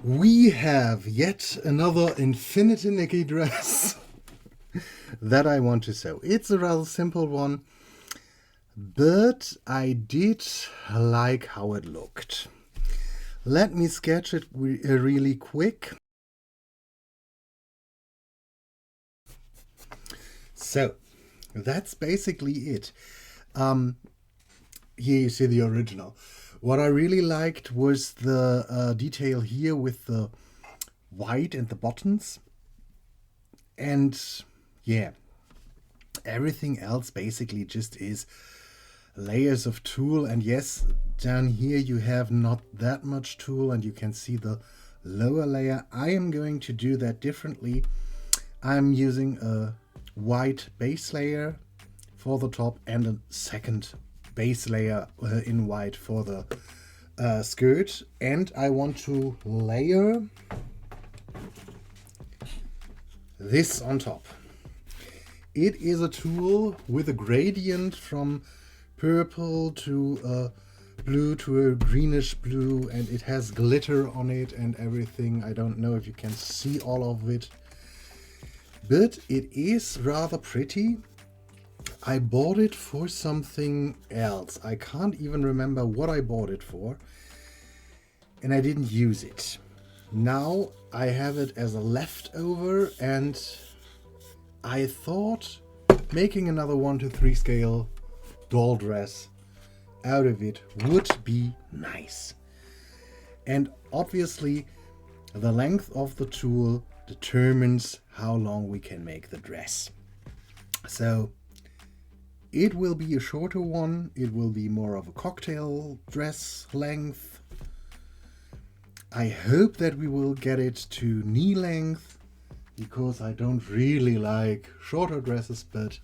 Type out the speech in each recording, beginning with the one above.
We have yet another Infinity Nikki dress that I want to sew. It's a rather simple one, but I did like how it looked. Let me sketch it really quick. So, that's basically it. Here you see the original. What I really liked was the detail here with the white and the buttons. And yeah, everything else basically just is layers of tulle. And yes, down here you have not that much tulle and you can see the lower layer. I am going to do that differently. I'm using a white base layer for the top and a second base layer in white for the skirt, and I want to layer this on top. It is a tulle with a gradient from purple to blue to a greenish blue, and it has glitter on it and everything. I don't know if you can see all of it, but it is rather pretty. I bought it for something else. I can't even remember what I bought it for, and I didn't use it. Now I have it as a leftover, and I thought making another 1:3 scale doll dress out of it would be nice. And obviously the length of the tulle determines how long we can make the dress. So it will be a shorter one. It will be more of a cocktail dress length. I hope that we will get it to knee length, because I don't really like shorter dresses, but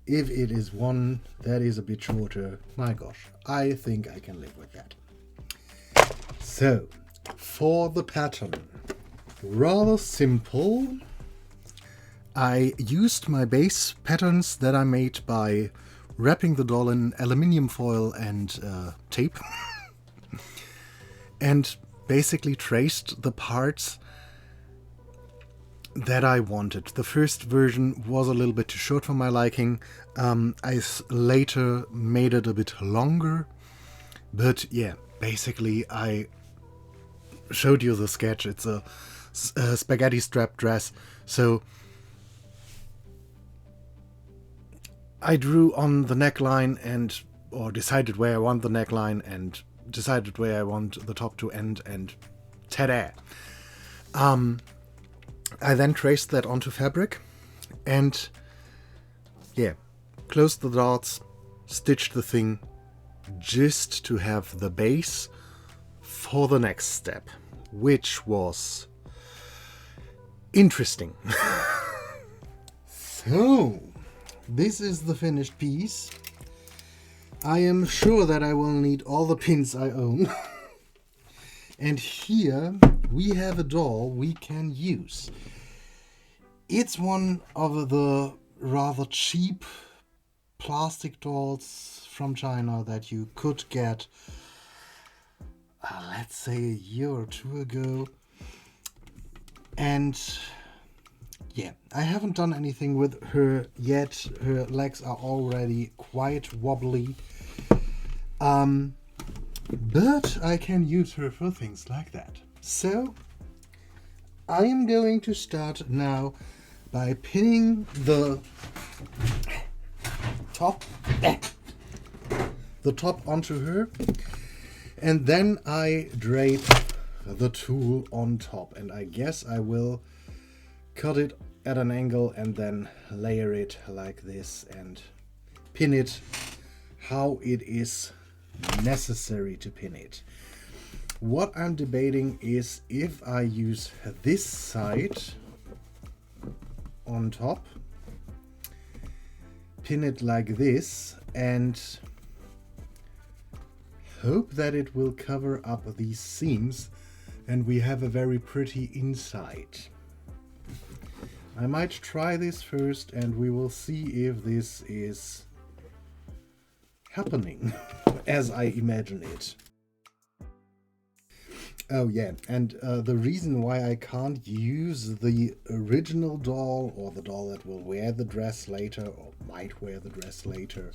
if it is one that is a bit shorter, my gosh, I think I can live with that. So, for the pattern, rather simple. I used my base patterns that I made by wrapping the doll in aluminium foil and tape and basically traced the parts that I wanted. The first version was a little bit too short for my liking. I later made it a bit longer, but yeah, basically I showed you the sketch. It's a spaghetti strap dress, so I drew on the neckline or decided where I want the neckline and decided where I want the top to end, and ta-da! I then traced that onto fabric and yeah, closed the dots, stitched the thing just to have the base for the next step, which was interesting. So, this is the finished piece. I am sure that I will need all the pins I own. And here we have a doll we can use. It's one of the rather cheap plastic dolls from China that you could get, let's say a year or two ago. And yeah, I haven't done anything with her yet. Her legs are already quite wobbly. But I can use her for things like that. So I am going to start now by pinning the top onto her, and then I drape the tulle on top, and I guess I will cut it at an angle and then layer it like this and pin it how it is necessary to pin it. What I'm debating is if I use this side on top, pin it like this, and hope that it will cover up these seams and we have a very pretty inside. I might try this first and we will see if this is happening as I imagine it. Oh yeah, and the reason why I can't use the original doll or the doll that will wear the dress later or might wear the dress later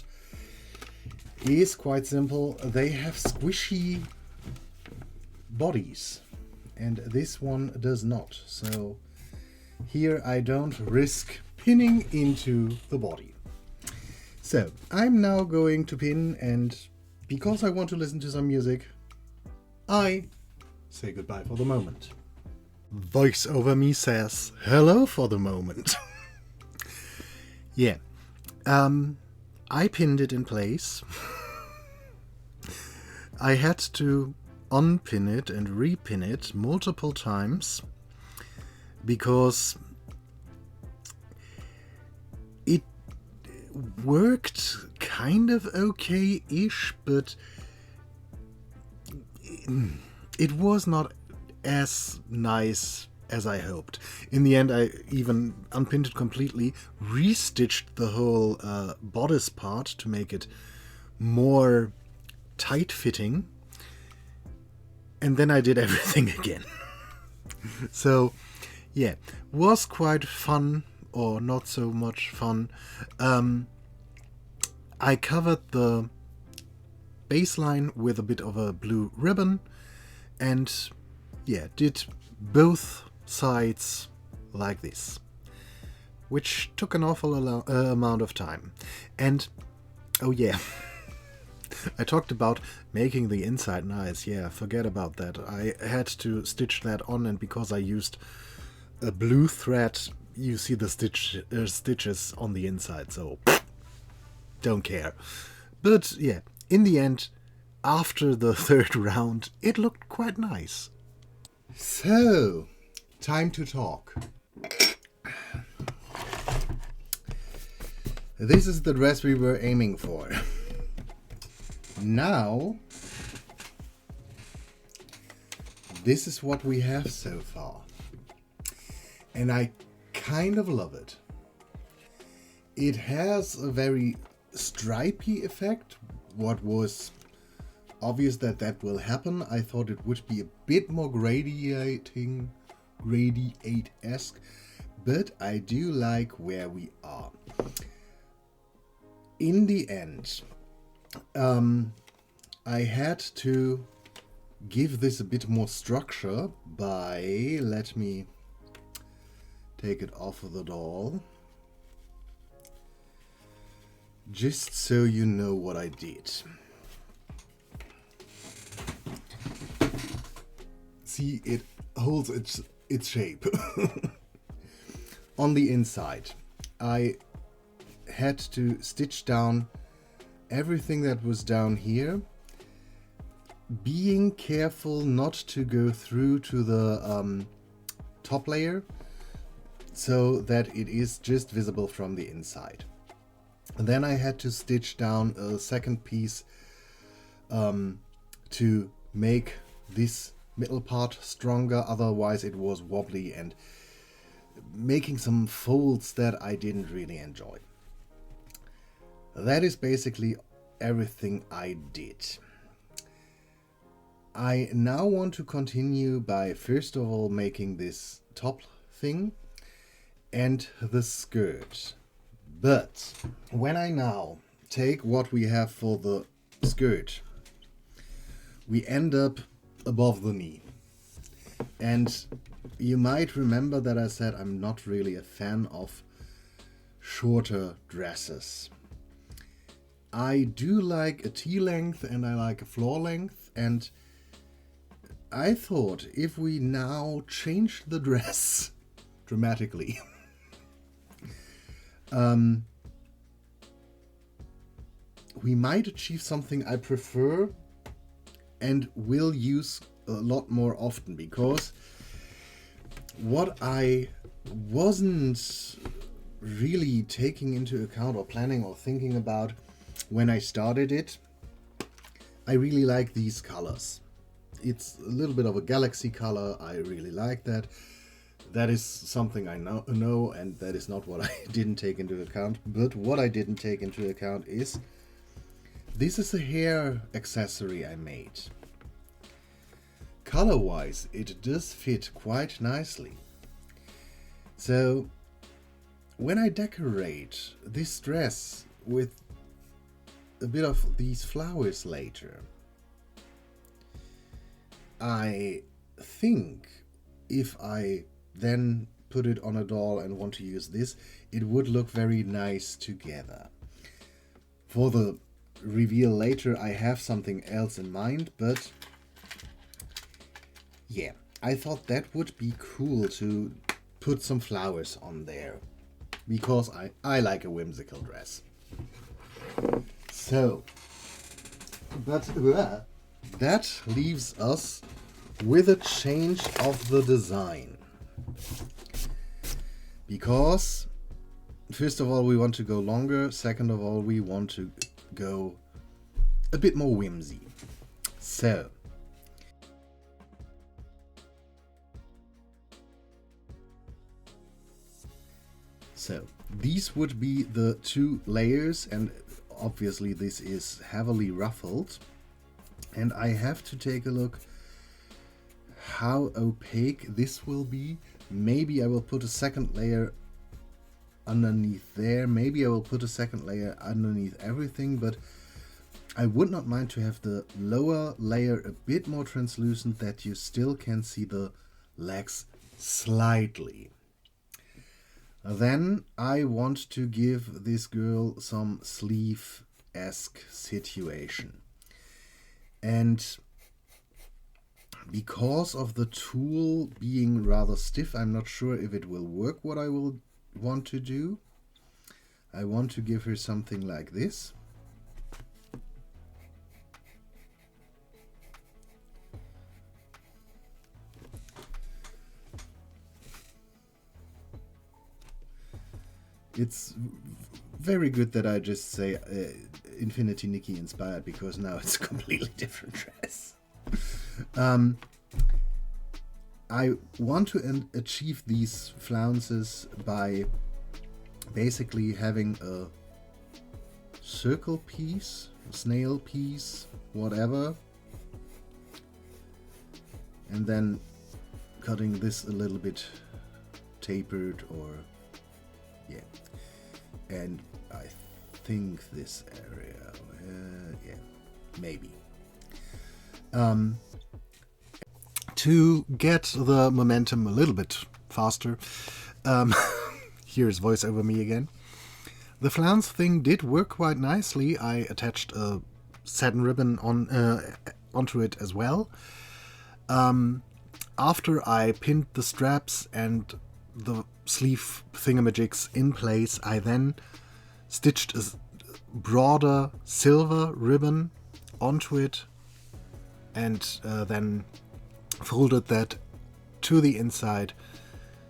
is quite simple. They have squishy bodies and this one does not. So here I don't risk pinning into the body. So I'm now going to pin, and because I want to listen to some music, I say goodbye for the moment. Voice over me says hello for the moment. Yeah. I pinned it in place. I had to unpin it and repin it multiple times because it worked kind of okay-ish, but it was not as nice as I hoped. In the end, I even unpinned it completely, restitched the whole bodice part to make it more tight-fitting, and then I did everything again. So, yeah, was quite fun, or not so much fun. I covered the baseline with a bit of a blue ribbon, and yeah, did both sides like this, which took an awful amount of time. And oh yeah, I talked about making the inside nice. Yeah, forget about that. I had to stitch that on, and because I used a blue thread, you see the stitches on the inside, so don't care. But yeah, in the end, after the third round, it looked quite nice. So, time to talk. This is the dress we were aiming for. Now, this is what we have so far. And I kind of love it. It has a very stripy effect. What was obvious that will happen. I thought it would be a bit more gradiate-esque, but I do like where we are. In the end, I had to give this a bit more structure by, let me take it off of the doll, just so you know what I did. See, it holds its shape. On the inside, I had to stitch down everything that was down here, being careful not to go through to the top layer so that it is just visible from the inside. And then I had to stitch down a second piece to make this middle part stronger, otherwise it was wobbly and making some folds that I didn't really enjoy. That is basically everything I did. I now want to continue by first of all making this top thing and the skirt. But when I now take what we have for the skirt, we end up above the knee. And you might remember that I said I'm not really a fan of shorter dresses. I do like a T-length and I like a floor length, and I thought if we now change the dress dramatically, we might achieve something I prefer and will use a lot more often, because what I wasn't really taking into account or planning or thinking about when I started it, I really like these colors. It's a little bit of a galaxy color. I really like that. That is something I know, and that is not what I didn't take into account. But what I didn't take into account is this is a hair accessory I made. color-wise it does fit quite nicely. So when I decorate this dress with a bit of these flowers later, I think if I then put it on a doll and want to use this, it would look very nice together. For the reveal later, I have something else in mind, but yeah, I thought that would be cool to put some flowers on there, because I like a whimsical dress. So, but that leaves us with a change of the design. Because, first of all, we want to go longer. Second of all, we want to go a bit more whimsy. So, these would be the 2 layers, and obviously this is heavily ruffled. And I have to take a look how opaque this will be. Maybe I will put a second layer underneath there. Maybe I will put a second layer underneath everything, but I would not mind to have the lower layer a bit more translucent, that you still can see the legs slightly. Then I want to give this girl some sleeve-esque situation. And because of the tulle being rather stiff, I'm not sure if it will work what I will want to do. I want to give her something like this. It's very good that I just say Infinity Nikki inspired, because now it's a completely different dress. I want to achieve these flounces by basically having a circle piece, a snail piece, whatever, and then cutting this a little bit tapered, or yeah, and I think this area, yeah, maybe. To get the momentum a little bit faster, here's voice over me again. The flounce thing did work quite nicely. I attached a satin ribbon onto it as well. After I pinned the straps and the sleeve thingamajigs in place, I then stitched a broader silver ribbon onto it, and then folded that to the inside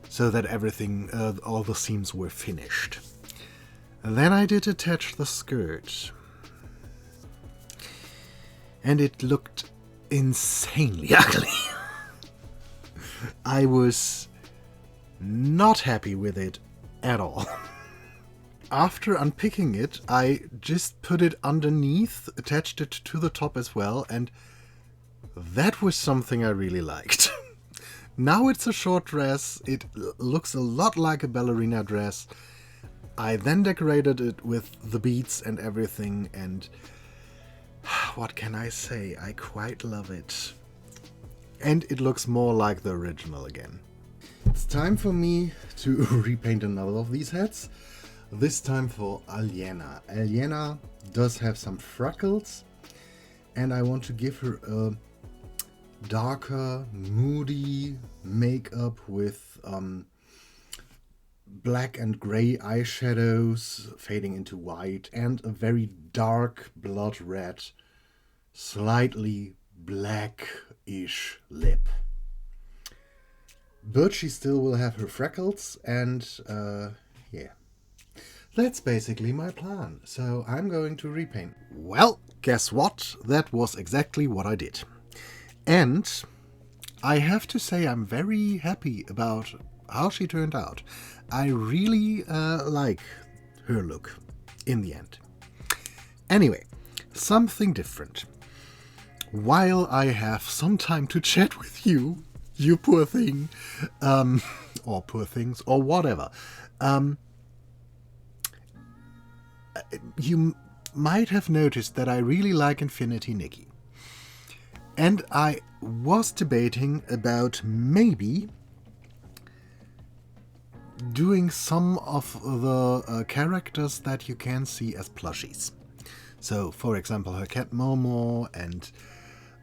so that everything, all the seams were finished. And then I did attach the skirt, and it looked insanely ugly. I was not happy with it at all. After unpicking it, I just put it underneath, attached it to the top as well, and that was something I really liked. Now it's a short dress, it looks a lot like a ballerina dress. I then decorated it with the beads and everything, and what can I say, I quite love it. And it looks more like the original again. It's time for me to repaint another of these hats. This time for Aliena. Aliena does have some freckles, and I want to give her a darker, moody makeup with black and gray eyeshadows fading into white, and a very dark blood red, slightly blackish lip. But she still will have her freckles, and yeah. That's basically my plan. So I'm going to repaint. Well, guess what? That was exactly what I did. And I have to say I'm very happy about how she turned out. I really like her look in the end. Anyway, something different. while I have some time to chat with you, you poor thing, or poor things, or whatever, you might have noticed that I really like Infinity Nikki. And I was debating about maybe doing some of the characters that you can see as plushies. So, for example, her cat Momo and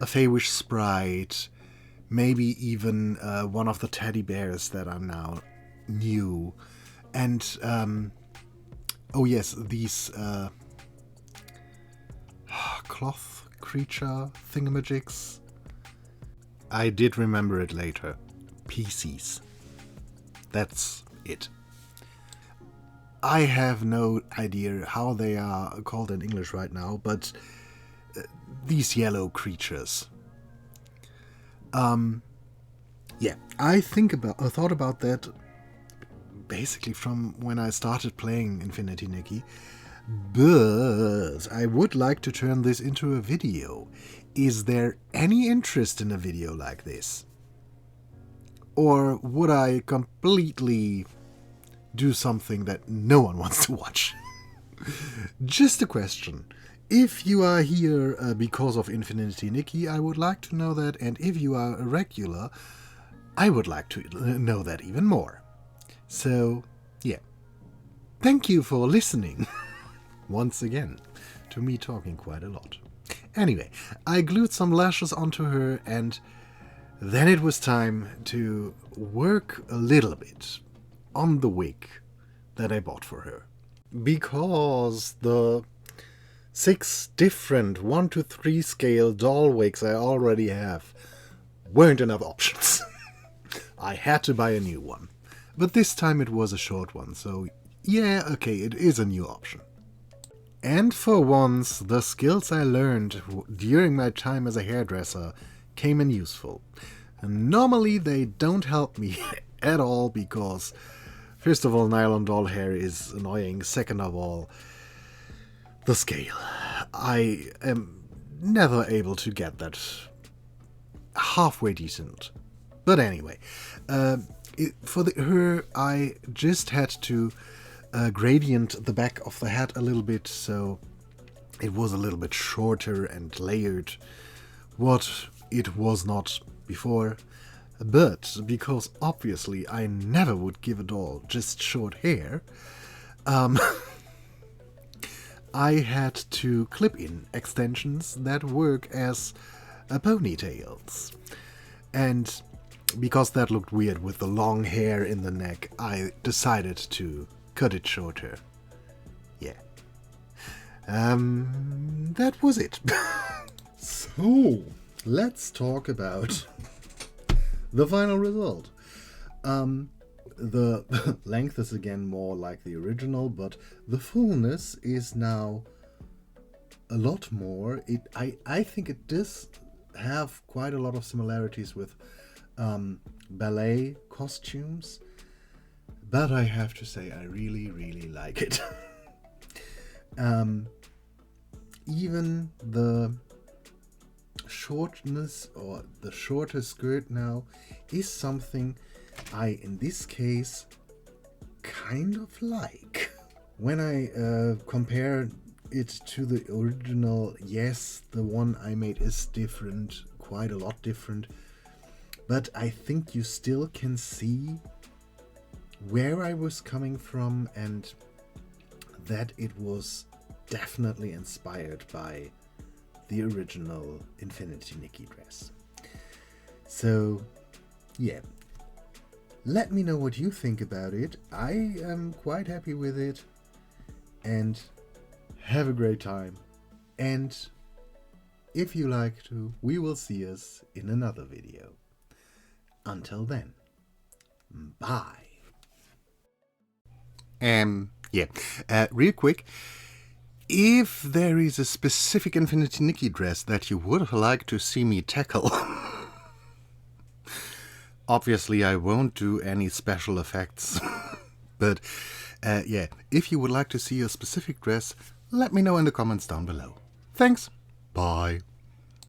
a Feywish sprite, maybe even one of the teddy bears that are now new. And, oh yes, these cloth creature thingamajigs. I did remember it later. PCs. That's it. I have no idea how they are called in English right now, but these yellow creatures. Yeah, I thought about that basically from when I started playing Infinity Nikki, but I would like to turn this into a video. Is there any interest in a video like this? Or would I completely do something that no one wants to watch? Just a question. If you are here because of Infinity Nikki, I would like to know that, and if you are a regular, I would like to know that even more. So, yeah. Thank you for listening, once again, to me talking quite a lot. Anyway, I glued some lashes onto her, and then it was time to work a little bit on the wig that I bought for her. Because the 6 different 1 to 3 scale doll wigs I already have weren't enough options. I had to buy a new one. But this time it was a short one, so yeah, okay, it is a new option. And for once, the skills I learned during my time as a hairdresser came in useful. And normally they don't help me at all because, first of all, nylon doll hair is annoying. Second of all, the scale. I am never able to get that halfway decent. But anyway, for her, I just had to gradient the back of the hat a little bit, so it was a little bit shorter and layered, what it was not before. But because obviously I never would give a doll just short hair, I had to clip in extensions that work as ponytails. And because that looked weird with the long hair in the neck, I decided to cut it shorter. Yeah. That was it. So, let's talk about the final result. The length is again more like the original, but the fullness is now a lot more. I think it does have quite a lot of similarities with ballet costumes, but I have to say I really, really like it. Even the shortness or the shorter skirt now is something I, in this case, kind of like. When I compare it to the original, yes, the one I made is different, quite a lot different, but I think you still can see where I was coming from and that it was definitely inspired by the original Infinity Nikki dress. So, yeah. Let me know what you think about it. I am quite happy with it. And have a great time. And if you like to, we will see us in another video. Until then, bye. Real quick, if there is a specific Infinity Nikki dress that you would like to see me tackle, obviously I won't do any special effects, but yeah, if you would like to see a specific dress, let me know in the comments down below. Thanks, bye.